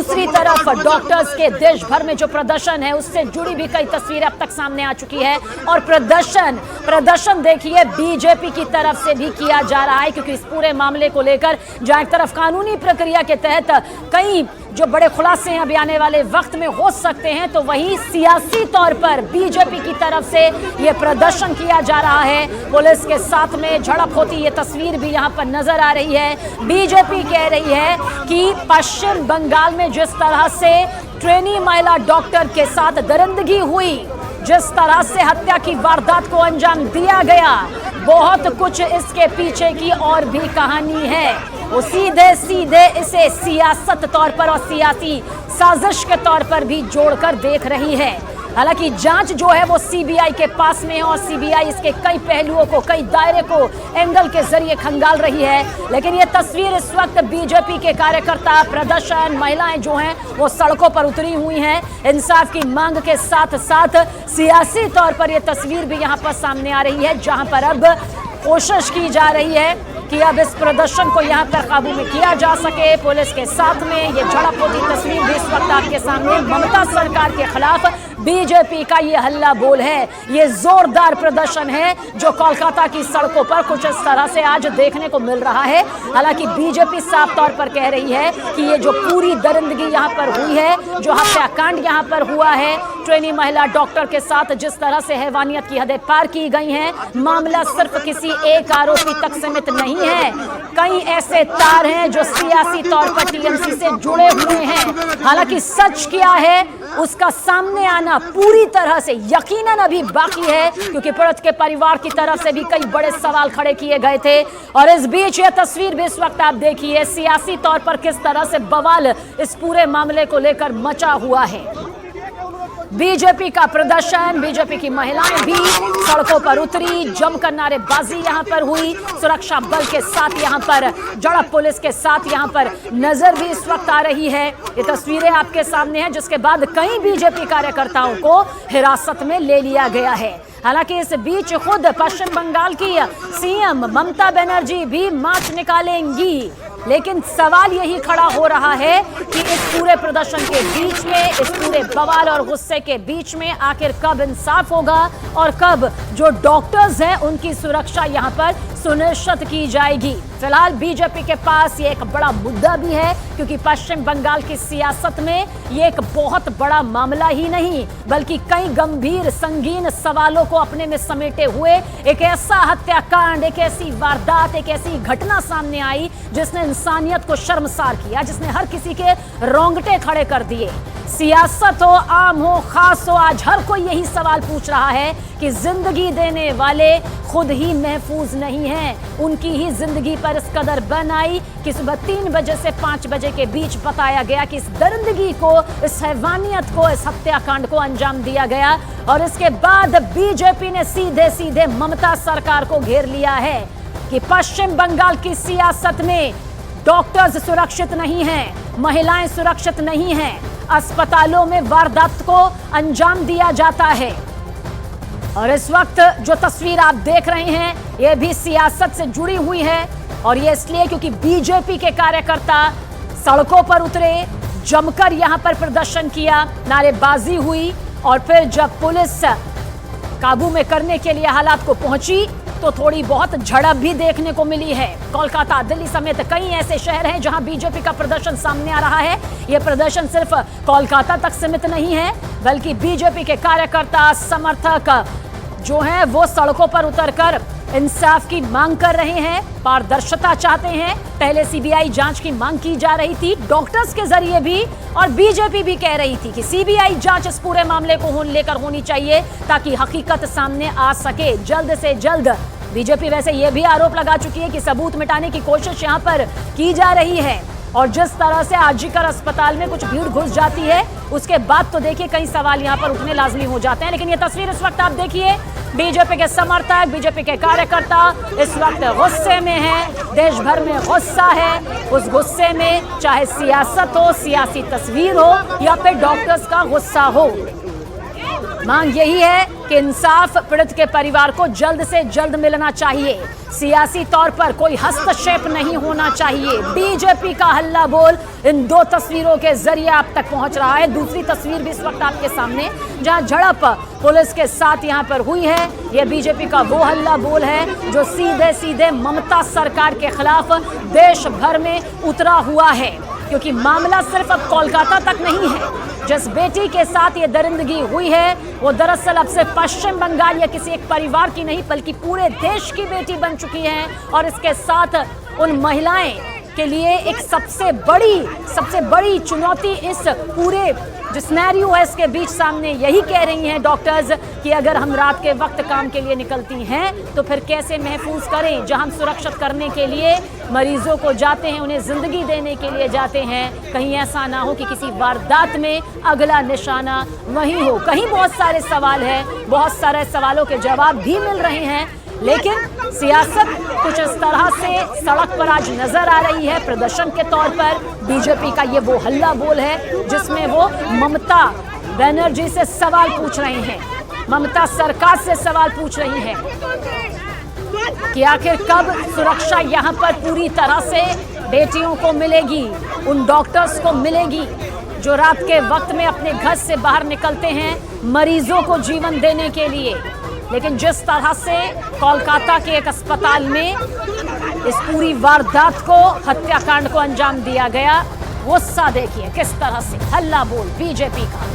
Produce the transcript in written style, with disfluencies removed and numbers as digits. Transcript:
दूसरी तरफ डॉक्टर्स के देश भर में जो प्रदर्शन है उससे जुड़ी भी कई तस्वीरें अब तक सामने आ चुकी है। और प्रदर्शन देखिए बीजेपी की तरफ से भी किया जा रहा है, क्योंकि इस पूरे मामले को लेकर जहां एक तरफ कानूनी प्रक्रिया के तहत कई जो बड़े खुलासे अभी आने वाले वक्त में हो सकते हैं, तो वहीं सियासी तौर पर बीजेपी की तरफ से यह प्रदर्शन किया जा रहा है। पुलिस के साथ में झड़प होती ये तस्वीर भी यहां पर नजर आ रही है। बीजेपी कह रही है कि पश्चिम बंगाल में जिस तरह से ट्रेनी महिला डॉक्टर के साथ दरिंदगी हुई, जिस तरह से हत्या की वारदात को अंजाम दिया गया, बहुत कुछ इसके पीछे की और भी कहानी है। वो सीधे इसे सियासत तौर पर और सियासी साजिश के तौर पर भी जोड़कर देख रही है। हालांकि जांच जो है वो सीबीआई के पास में है और सीबीआई इसके कई पहलुओं को, कई दायरे को एंगल के जरिए खंगाल रही है। लेकिन ये तस्वीर इस वक्त बीजेपी के कार्यकर्ता, प्रदर्शन, महिलाएं जो हैं वो सड़कों पर उतरी हुई हैं इंसाफ की मांग के साथ साथ। सियासी तौर पर यह तस्वीर भी यहाँ पर सामने आ रही है, जहां पर अब कोशिश की जा रही है कि अब इस प्रदर्शन को यहाँ पर काबू में किया जा सके। पुलिस के साथ में ये झड़प होती तस्वीर भी इस वक्त आपके सामने। ममता सरकार के खिलाफ बीजेपी का ये हल्ला बोल है, ये जोरदार प्रदर्शन है जो कोलकाता की सड़कों पर कुछ इस तरह से आज देखने को मिल रहा है। हालांकि बीजेपी साफ तौर पर कह रही है कि ये जो पूरी दरिंदगी यहाँ पर हुई है, जो हत्याकांड यहाँ पर हुआ है ट्रेनी महिला डॉक्टर के साथ, जिस तरह से हैवानियत की हदें पार की गई हैं, मामला सिर्फ किसी एक आरोपी तक सीमित नहीं है। कई ऐसे तार हैं जो सियासी तौर पर टीएमसी से जुड़े हुए हैं। हालांकि सच क्या है उसका सामने आना पूरी तरह से यकीनन अभी बाकी है, क्योंकि पीड़ित के परिवार की तरफ से भी कई बड़े सवाल खड़े किए गए थे। और इस बीच यह तस्वीर भी इस वक्त आप देखिए सियासी तौर पर किस तरह से बवाल इस पूरे मामले को लेकर मचा हुआ है। बीजेपी का प्रदर्शन, बीजेपी की महिलाएं भी सड़कों पर उतरी, जमकर नारेबाजी यहां पर हुई, सुरक्षा बल के साथ यहां पर झड़प, पुलिस के साथ यहां पर नजर भी इस वक्त आ रही है। ये तस्वीरें आपके सामने हैं, जिसके बाद कई बीजेपी कार्यकर्ताओं को हिरासत में ले लिया गया है। हालांकि इस बीच खुद पश्चिम बंगाल की सीएम ममता बनर्जी भी मार्च निकालेंगी, लेकिन सवाल यही खड़ा हो रहा है कि इस पूरे प्रदर्शन के बीच में, इस पूरे बवाल और गुस्से के बीच में आखिर कब इंसाफ होगा और कब जो डॉक्टर्स हैं उनकी सुरक्षा यहां पर सुनिश्चित की जाएगी। फिलहाल बीजेपी के पास ये एक बड़ा मुद्दा भी है, क्योंकि पश्चिम बंगाल की सियासत में ये एक बहुत बड़ा मामला ही नहीं बल्कि कई गंभीर संगीन सवालों को अपने में समेटे हुए एक ऐसा हत्याकांड, एक ऐसी वारदात, एक ऐसी घटना सामने आई जिसने इंसानियत को शर्मसार किया, जिसने हर किसी के रोंगटे खड़े कर दिए। सियासत हो, आम हो, खास हो, आज हर कोई यही सवाल पूछ रहा है कि जिंदगी देने वाले खुद ही महफूज नहीं हैं। उनकी ही जिंदगी पर इस कदर बन आई कि सुबह 3 बजे से 5 बजे के बीच बताया गया कि इस दरिंदगी को, इस हैवानियत को, इस हत्याकांड को अंजाम दिया गया। और इसके बाद बीजेपी ने सीधे ममता सरकार को घेर लिया है कि पश्चिम बंगाल की सियासत में डॉक्टर्स सुरक्षित नहीं हैं, महिलाएं सुरक्षित नहीं हैं, अस्पतालों में वारदात को अंजाम दिया जाता है। और इस वक्त जो तस्वीर आप देख रहे हैं यह भी सियासत से जुड़ी हुई है, और यह इसलिए क्योंकि बीजेपी के कार्यकर्ता सड़कों पर उतरे, जमकर यहां पर प्रदर्शन किया, नारेबाजी हुई, और फिर जब पुलिस काबू में करने के लिए हालात को पहुंची तो थोड़ी बहुत झड़प भी देखने को मिली है। कोलकाता, दिल्ली समेत कई ऐसे शहर हैं जहां बीजेपी का प्रदर्शन सामने आ रहा है। यह प्रदर्शन सिर्फ कोलकाता तक सीमित नहीं है, बल्कि बीजेपी के कार्यकर्ता, समर्थक जो हैं वो सड़कों पर उतरकर इंसाफ की मांग कर रहे हैं, पारदर्शिता चाहते हैं। पहले सीबीआई जांच की मांग की जा रही थी डॉक्टर्स के जरिए भी, और बीजेपी भी कह रही थी कि सीबीआई जांच इस पूरे मामले को लेकर होनी चाहिए ताकि हकीकत सामने आ सके जल्द से जल्द। बीजेपी वैसे ये भी आरोप लगा चुकी है कि सबूत मिटाने की कोशिश यहां पर की जा रही है, और जिस तरह से आरजीकर अस्पताल में कुछ भीड़ घुस जाती है उसके बाद तो देखिए कई सवाल यहां पर उठने लाजमी हो जाते हैं। लेकिन ये तस्वीर इस वक्त आप देखिए, बीजेपी के समर्थक, बीजेपी के कार्यकर्ता इस वक्त गुस्से में हैं, देश भर में गुस्सा है। उस गुस्से में चाहे सियासत हो, सियासी तस्वीर हो, या फिर डॉक्टर्स का गुस्सा हो, मांग यही है कि इंसाफ पीड़ित के परिवार को जल्द से जल्द मिलना चाहिए। सियासी तौर पर कोई हस्तक्षेप नहीं होना चाहिए। बीजेपी का हल्ला बोल इन दो तस्वीरों के जरिए आप तक पहुंच रहा है। दूसरी तस्वीर भी इस वक्त आपके सामने, जहां झड़प पुलिस के साथ यहां पर हुई है। यह बीजेपी का वो हल्ला बोल है जो सीधे सीधे ममता सरकार के खिलाफ देश भर में उतरा हुआ है, क्योंकि मामला सिर्फ अब कोलकाता तक नहीं है। जिस बेटी के साथ ये दरिंदगी हुई है वो दरअसल अब से पश्चिम बंगाल या किसी एक परिवार की नहीं बल्कि पूरे देश की बेटी बन चुकी है। और इसके साथ उन महिलाएं के लिए एक सबसे बड़ी चुनौती इस पूरे जो सिनेरियो है इसके बीच सामने यही कह रही हैं डॉक्टर्स कि अगर हम रात के वक्त काम के लिए निकलती हैं तो फिर कैसे महफूज करें। जहां हम सुरक्षित करने के लिए मरीजों को जाते हैं, उन्हें जिंदगी देने के लिए जाते हैं, कहीं ऐसा ना हो कि किसी वारदात में अगला निशाना वही हो। कहीं बहुत सारे सवाल हैं, बहुत सारे सवालों के जवाब भी मिल रहे हैं, लेकिन सियासत कुछ इस तरह से सड़क पर आज नजर आ रही है। प्रदर्शन के तौर पर बीजेपी का ये वो हल्ला बोल है जिसमें वो ममता बनर्जी से सवाल पूछ रही हैं, ममता सरकार से सवाल पूछ रही हैं कि आखिर कब सुरक्षा यहाँ पर पूरी तरह से बेटियों को मिलेगी, उन डॉक्टर्स को मिलेगी जो रात के वक्त में अपने घर से बाहर निकलते हैं मरीजों को जीवन देने के लिए। लेकिन जिस तरह से कोलकाता के एक अस्पताल में इस पूरी वारदात को, हत्याकांड को अंजाम दिया गया, गुस्सा देखिए किस तरह से हल्ला बोल बीजेपी का।